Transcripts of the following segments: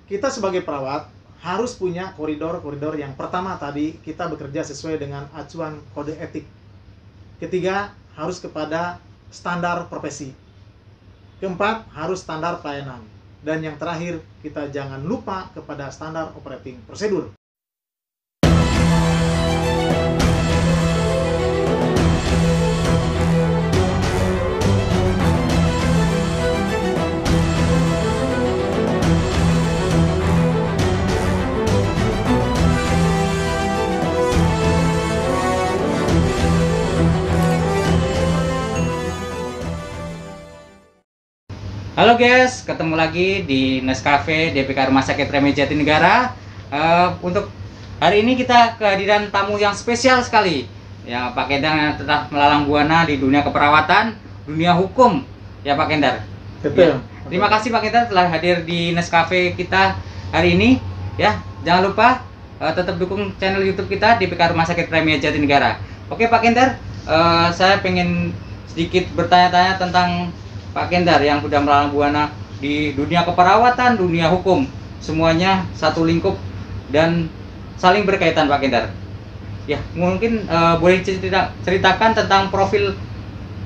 kita sebagai perawat harus punya koridor-koridor. Yang pertama tadi, kita bekerja sesuai dengan acuan kode etik. Ketiga, harus kepada standar profesi. Keempat, harus standar pelayanan. Dan yang terakhir, kita jangan lupa kepada standar operating prosedur. Halo guys, ketemu lagi di Nescafe DPK Rumah Sakit Premier Jatinegara. Untuk hari ini kita kehadiran tamu yang spesial sekali, ya Pak Kendar, yang telah melalang buana di dunia keperawatan, dunia hukum, ya Pak Kendar. Betul. Ya. Terima kasih Pak Kendar telah hadir di Nescafe kita hari ini. Ya, jangan lupa tetap dukung channel YouTube kita DPK Rumah Sakit Premier Jatinegara. Oke Pak Kendar, saya pengen sedikit bertanya-tanya tentang Pak Kendar yang sudah melalang buana di dunia keperawatan, dunia hukum, semuanya satu lingkup dan saling berkaitan Pak Kendar. Ya, mungkin boleh ceritakan tentang profil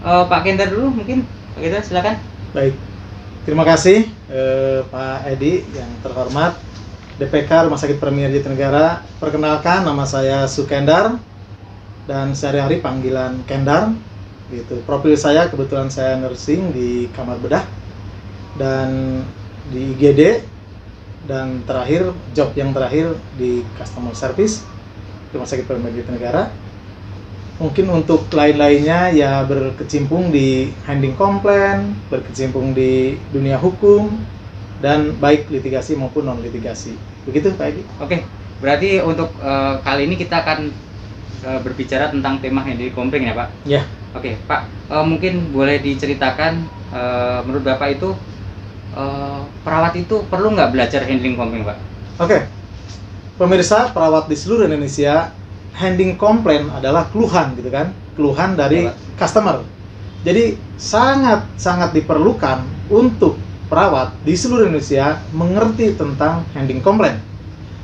Pak Kendar dulu mungkin, Pak Kendar silakan. Baik, terima kasih Pak Edi yang terhormat, DPK Rumah Sakit Premier Jatinegara. Perkenalkan, nama saya Sukendar dan sehari-hari panggilan Kendar. Gitu. Profil saya kebetulan saya nursing di kamar bedah dan di IGD, dan terakhir job yang terakhir di customer service Rumah Sakit Premier Jatinegara. Mungkin untuk lain-lainnya ya berkecimpung di handling komplain, berkecimpung di dunia hukum dan baik litigasi maupun non litigasi. Begitu Pak Edi. Oke, berarti untuk kali ini kita akan berbicara tentang tema handling komplain ya Pak. Ya. Oke, Pak, mungkin boleh diceritakan menurut Bapak itu perawat itu perlu nggak belajar handling komplain, Pak? Oke, pemirsa perawat di seluruh Indonesia, handling komplain adalah keluhan, gitu kan? Keluhan dari customer. Jadi sangat diperlukan untuk perawat di seluruh Indonesia mengerti tentang handling komplain.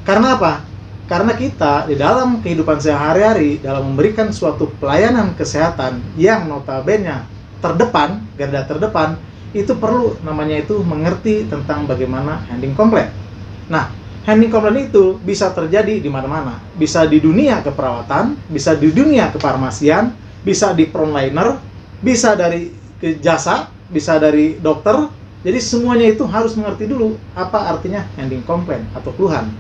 Karena apa? Karena kita di dalam kehidupan sehari-hari dalam memberikan suatu pelayanan kesehatan yang notabene terdepan, garda terdepan, itu perlu namanya itu mengerti tentang bagaimana handling komplain. Nah, handling komplain itu bisa terjadi di mana-mana. Bisa di dunia keperawatan, bisa di dunia kefarmasian, bisa di frontliner, bisa dari jasa, bisa dari dokter. Jadi semuanya itu harus mengerti dulu apa artinya handling komplain atau keluhan.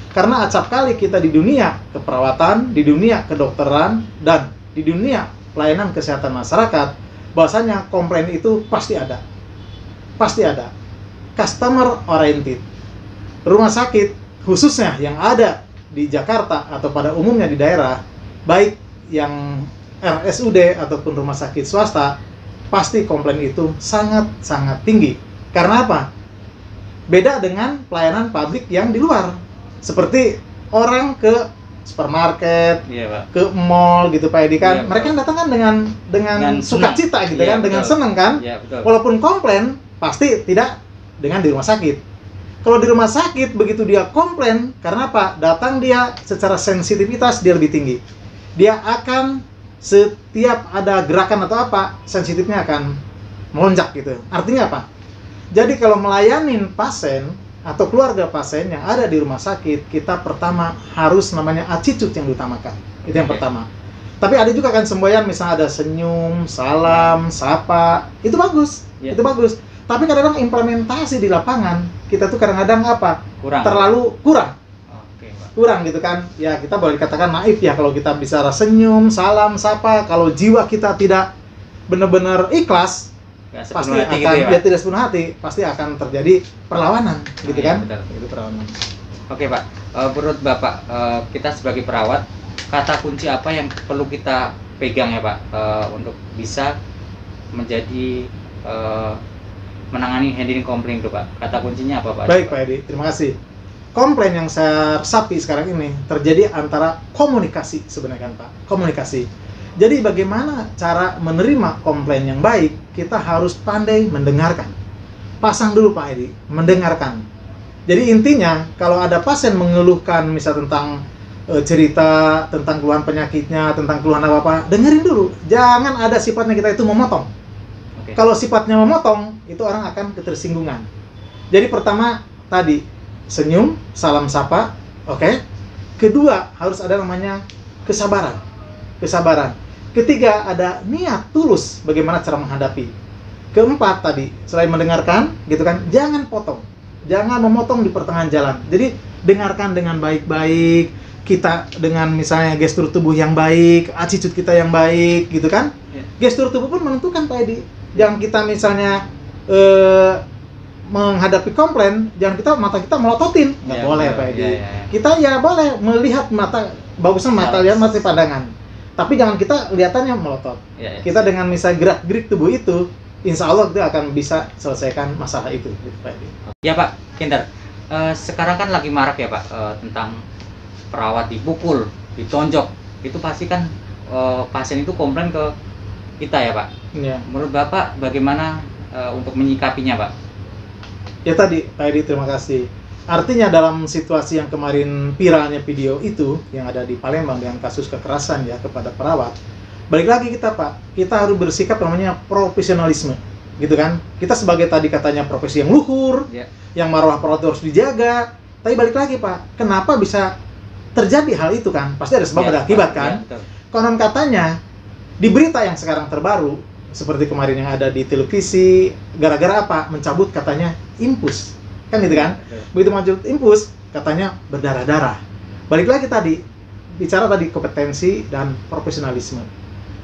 Karena acap kali kita di dunia keperawatan, di dunia kedokteran, dan di dunia pelayanan kesehatan masyarakat, bahwasanya komplain itu pasti ada. Pasti ada. Customer oriented. Rumah sakit, khususnya yang ada di Jakarta atau pada umumnya di daerah, baik yang RSUD ataupun rumah sakit swasta, pasti komplain itu sangat tinggi. Karena apa? Beda dengan pelayanan publik yang di luar. Seperti orang ke supermarket, ke mall gitu Pak Edi kan, mereka datang kan dengan sukacita gitu kan, dengan senang kan. Walaupun komplain pasti tidak dengan di rumah sakit. Kalau di rumah sakit begitu dia komplain, karena apa? Datang dia secara sensitivitas dia lebih tinggi. Dia akan setiap ada gerakan atau apa, sensitifnya akan melonjak gitu. Artinya apa? Jadi kalau melayani pasien atau keluarga pasien yang ada di rumah sakit, kita pertama harus namanya attitude yang diutamakan. Itu yang pertama. Tapi ada juga kan semboyan, misalnya ada senyum, salam, sapa, itu bagus. Itu bagus. Tapi kadang-kadang implementasi di lapangan kita tuh kadang-kadang apa? Terlalu kurang. Kurang gitu kan. Ya kita boleh dikatakan naif ya kalau kita bicara senyum, salam, sapa, kalau jiwa kita tidak benar-benar ikhlas, pasti akan gitu ya, tidak sepenuh hati, pasti akan terjadi perlawanan, gitu kan? Betul. Itu perlawanan. Oke Pak, menurut Bapak, kita sebagai perawat, kata kunci apa yang perlu kita pegang ya Pak, untuk bisa menjadi menangani handling komplain itu Pak? Kata kuncinya apa Pak? Baik Pak Edi, terima kasih. Komplain yang saya resapi sekarang ini terjadi antara komunikasi sebenarnya kan Pak, komunikasi. Jadi bagaimana cara menerima komplain yang baik, kita harus pandai mendengarkan. Pasang dulu Pak Edi, mendengarkan. Jadi intinya kalau ada pasien mengeluhkan misal tentang cerita tentang keluhan penyakitnya, tentang keluhan apa-apa, dengerin dulu. Jangan ada sifatnya kita itu memotong. Kalau sifatnya memotong, itu orang akan ketersinggungan. Jadi pertama tadi senyum, salam sapa, oke. Kedua harus ada namanya kesabaran. Ketiga ada niat tulus bagaimana cara menghadapi. Keempat tadi selain mendengarkan, gitu kan, jangan potong, jangan memotong di pertengahan jalan. Jadi dengarkan dengan baik-baik, kita dengan misalnya gestur tubuh yang baik, attitude kita yang baik, gitu kan. Gestur tubuh pun menentukan Pak Edi. Jangan kita misalnya menghadapi komplain, jangan kita mata kita melototin, nggak boleh Pak Edi. Kita ya boleh melihat mata, bagusnya mata lihat mata pandangan, tapi jangan kita lihatannya melotot. Kita dengan misalnya gerak-gerik tubuh itu, insya Allah kita akan bisa selesaikan masalah itu, gitu, Pak Edi. Ya Pak Kinder, sekarang kan lagi marak ya Pak tentang perawat dipukul, ditonjok, itu pasti kan pasien itu komplain ke kita ya Pak. Menurut Bapak bagaimana untuk menyikapinya Pak? Ya tadi Pak Edi, terima kasih. Artinya dalam situasi yang kemarin viralnya video itu yang ada di Palembang dengan kasus kekerasan ya kepada perawat, balik lagi kita Pak, kita harus bersikap namanya profesionalisme, gitu kan. Kita sebagai tadi katanya profesi yang luhur, yang marwah perawat harus dijaga. Tapi balik lagi Pak, kenapa bisa terjadi hal itu kan? Pasti ada sebab ada akibat kan. Konon katanya di berita yang sekarang terbaru seperti kemarin yang ada di televisi, gara-gara apa? Mencabut katanya infus, kan gitu kan? Begitu mencabut infus, katanya berdarah-darah. Balik lagi tadi, bicara tadi kompetensi dan profesionalisme.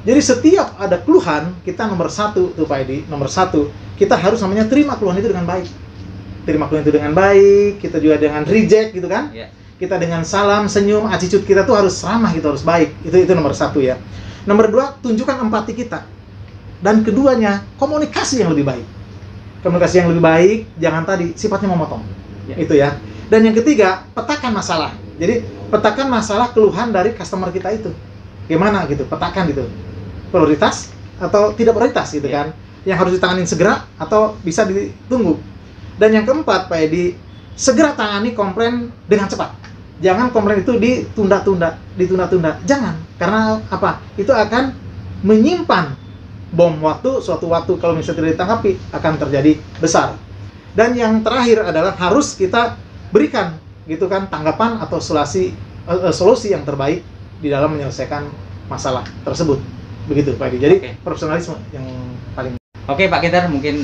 Jadi setiap ada keluhan, kita nomor satu tuh Pak Edi, nomor satu, kita harus namanya terima keluhan itu dengan baik. Terima keluhan itu dengan baik, kita juga dengan reject gitu kan? Kita dengan salam, senyum, attitude kita tuh harus ramah, kita harus baik. Itu nomor satu ya. Nomor dua, tunjukkan empati kita. Dan keduanya, komunikasi yang lebih baik. Komunikasi yang lebih baik, jangan tadi sifatnya memotong. Itu ya. Dan yang ketiga, petakan masalah. Jadi, petakan masalah keluhan dari customer kita itu. Gimana gitu, petakan gitu. Prioritas atau tidak prioritas gitu kan. Yang harus ditanganin segera atau bisa ditunggu. Dan yang keempat, Pak Edi, segera tangani komplain dengan cepat. Jangan komplain itu ditunda-tunda. Jangan. Karena apa? Itu akan menyimpan bom waktu, suatu waktu kalau misalnya tidak ditanggapi akan terjadi besar. Dan yang terakhir adalah harus kita berikan gitu kan tanggapan atau solusi yang terbaik di dalam menyelesaikan masalah tersebut. Begitu Pak Edi. Jadi profesionalisme yang paling. Oke Pak Kinder, mungkin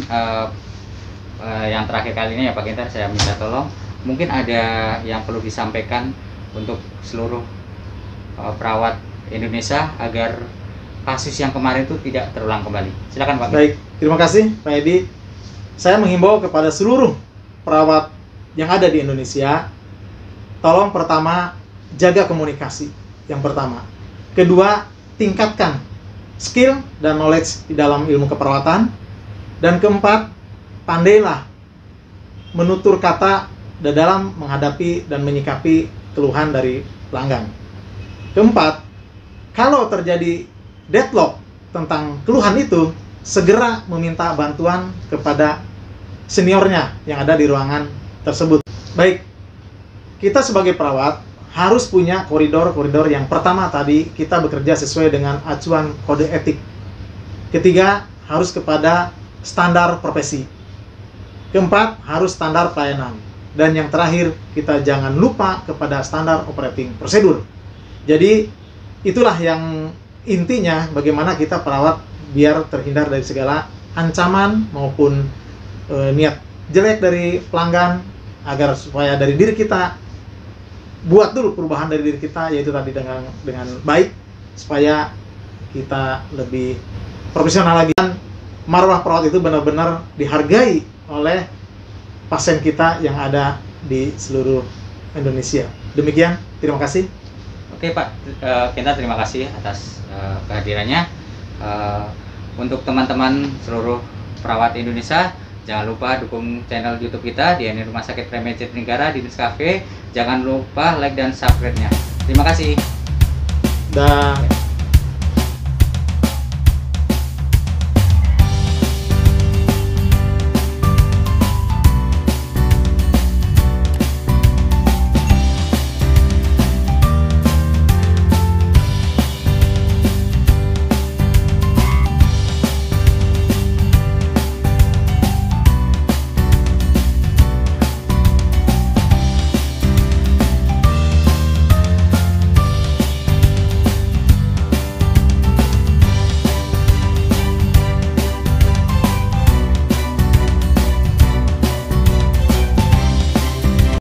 yang terakhir kali ini ya Pak Kinder, saya minta tolong, mungkin ada yang perlu disampaikan untuk seluruh perawat Indonesia agar kasus yang kemarin itu tidak terulang kembali. Silakan Pak. Baik, terima kasih Pak Edi. Saya menghimbau kepada seluruh perawat yang ada di Indonesia, tolong pertama jaga komunikasi yang pertama. Kedua, tingkatkan skill dan knowledge di dalam ilmu keperawatan. Dan keempat, pandailah menutur kata dalam menghadapi dan menyikapi keluhan dari pelanggan. Keempat, kalau terjadi deadlock tentang keluhan itu, segera meminta bantuan kepada seniornya yang ada di ruangan tersebut. Baik, kita sebagai perawat harus punya koridor-koridor. Yang pertama tadi, kita bekerja sesuai dengan acuan kode etik. Ketiga, harus kepada standar profesi. Keempat, harus standar pelayanan. Dan yang terakhir, kita jangan lupa kepada standar operating prosedur. Jadi, itulah yang intinya bagaimana kita perawat biar terhindar dari segala ancaman maupun niat jelek dari pelanggan, agar supaya dari diri kita buat dulu perubahan dari diri kita, yaitu tadi dengan baik, supaya kita lebih profesional lagi. Dan marwah perawat itu benar-benar dihargai oleh pasien kita yang ada di seluruh Indonesia. Demikian, terima kasih. Oke Pak, kita terima kasih atas kehadirannya. Untuk teman-teman seluruh perawat Indonesia, jangan lupa dukung channel YouTube kita di Rumah Sakit Premier Jatinegara di Nescafe. Jangan lupa like dan subscribe-nya. Terima kasih. Dan